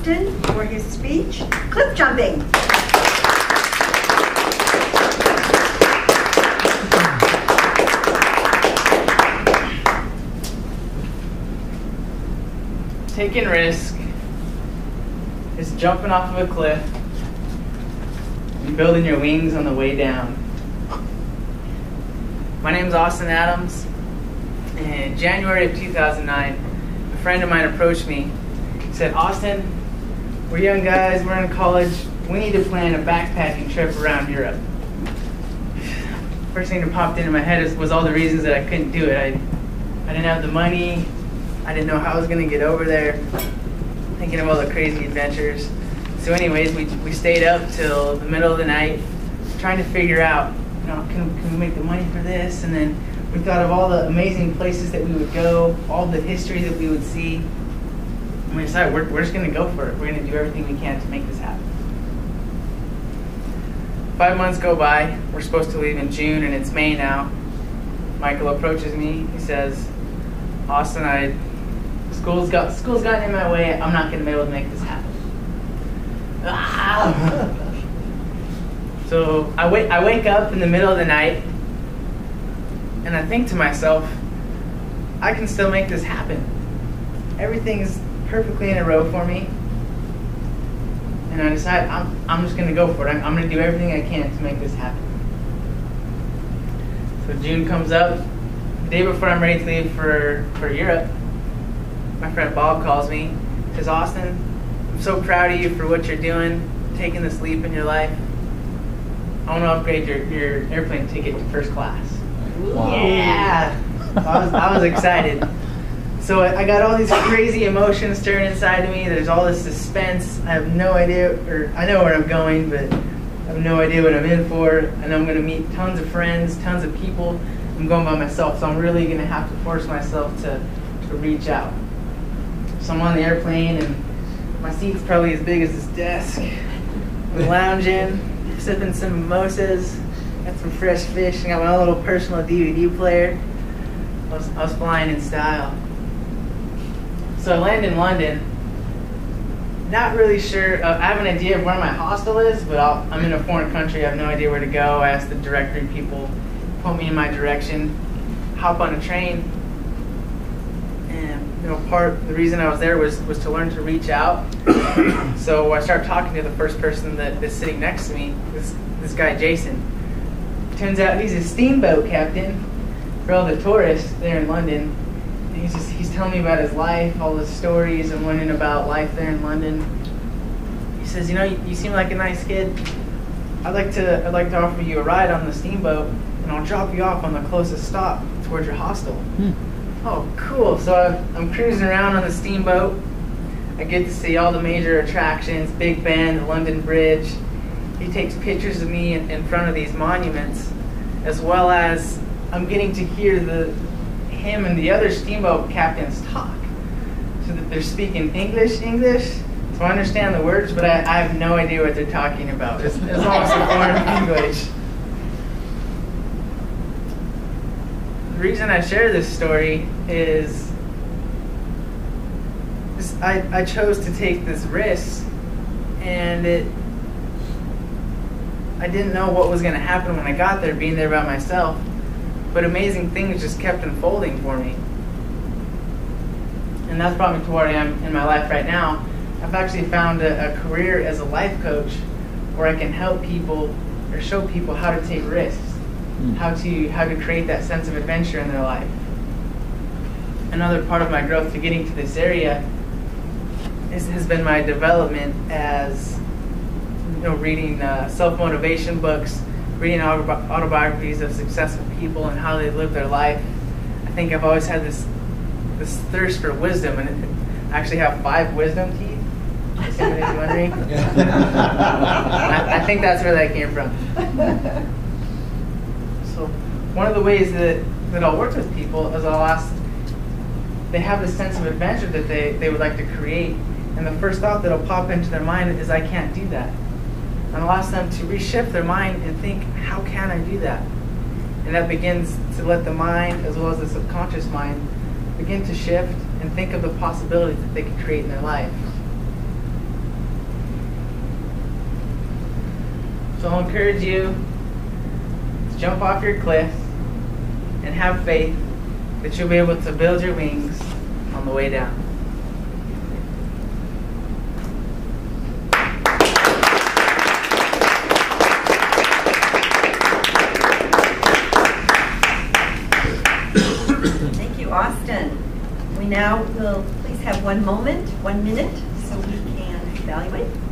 Austin for his speech, Cliff Jumping. Taking risk is jumping off of a cliff and building your wings on the way down. My name is Austin Adams. In January of 2009, a friend of mine approached me. He said, Austin, we're young guys, we're in college, we need to plan a backpacking trip around Europe. First thing that popped into my head was all the reasons that I couldn't do it. I didn't have the money, I didn't know how I was going to get over there, thinking of all the crazy adventures. So anyways, we stayed up till the middle of the night trying to figure out, can we make the money for this? And then we thought of all the amazing places that we would go, all the history that we would see. And we decided we're just going to go for it. We're going to do everything we can to make this happen. 5 months go by. We're supposed to leave in June, and it's May now. Michael approaches me. He says, Austin, school's gotten in my way. I'm not going to be able to make this happen. So I wake up in the middle of the night, and I think to myself, I can still make this happen. Everything's perfectly in a row for me. And I decide I'm just going to go for it. I'm going to do everything I can to make this happen. So June comes up. The day before I'm ready to leave for Europe, my friend Bob calls me. He says, Austin, I'm so proud of you for what you're doing, taking this leap in your life. I want to upgrade your airplane ticket to first class. Wow. Yeah! I was excited. So I got all these crazy emotions stirring inside of me. There's all this suspense. I have no idea, or I know where I'm going, but I have no idea what I'm in for. I know I'm going to meet tons of friends, tons of people. I'm going by myself, so I'm really going to have to force myself to reach out. So I'm on the airplane, and my seat's probably as big as this desk. I'm lounging, sipping some mimosas, got some fresh fish, and got my own little personal DVD player. I was flying in style. So I land in London. Not really sure. I have an idea of where my hostel is, but I'm in a foreign country. I have no idea where to go. I asked the directory people, point me in my direction, hop on a train. And the reason I was there was to learn to reach out. So I start talking to the first person that's sitting next to me, this guy Jason. Turns out he's a steamboat captain for all the tourists there in London. And he's telling me about his life, all the stories, and learning about life there in London. He says, you seem like a nice kid. I'd like to offer you a ride on the steamboat, and I'll drop you off on the closest stop towards your hostel. Oh, cool. So I'm cruising around on the steamboat. I get to see all the major attractions, Big Ben, the London Bridge. He takes pictures of me in front of these monuments, as well as I'm getting to hear him and the other steamboat captains talk. So that they're speaking English, so I understand the words, but I have no idea what they're talking about. It's almost a foreign language. The reason I share this story is I chose to take this risk, and I didn't know what was going to happen when I got there, being there by myself, but amazing things just kept unfolding for me. And that's brought me to where I am in my life right now. I've actually found a career as a life coach where I can help people or show people how to take risks, how to create that sense of adventure in their life. Another part of my growth to getting to this area has been my development as reading self-motivation books, reading autobiographies of successful people and how they live their life. I think I've always had this thirst for wisdom, and I actually have 5 wisdom teeth. If somebody's wondering. I think that's where that came from. So one of the ways that I'll work with people is I'll ask, they have this sense of adventure that they would like to create, and the first thought that'll pop into their mind is, I can't do that. And I'll ask them to reshift their mind and think, how can I do that? And that begins to let the mind, as well as the subconscious mind, begin to shift and think of the possibilities that they can create in their life. So I'll encourage you to jump off your cliff and have faith that you'll be able to build your wings on the way down. Thank you, Austin. We now will please have 1 minute, 1 minute, so we can evaluate.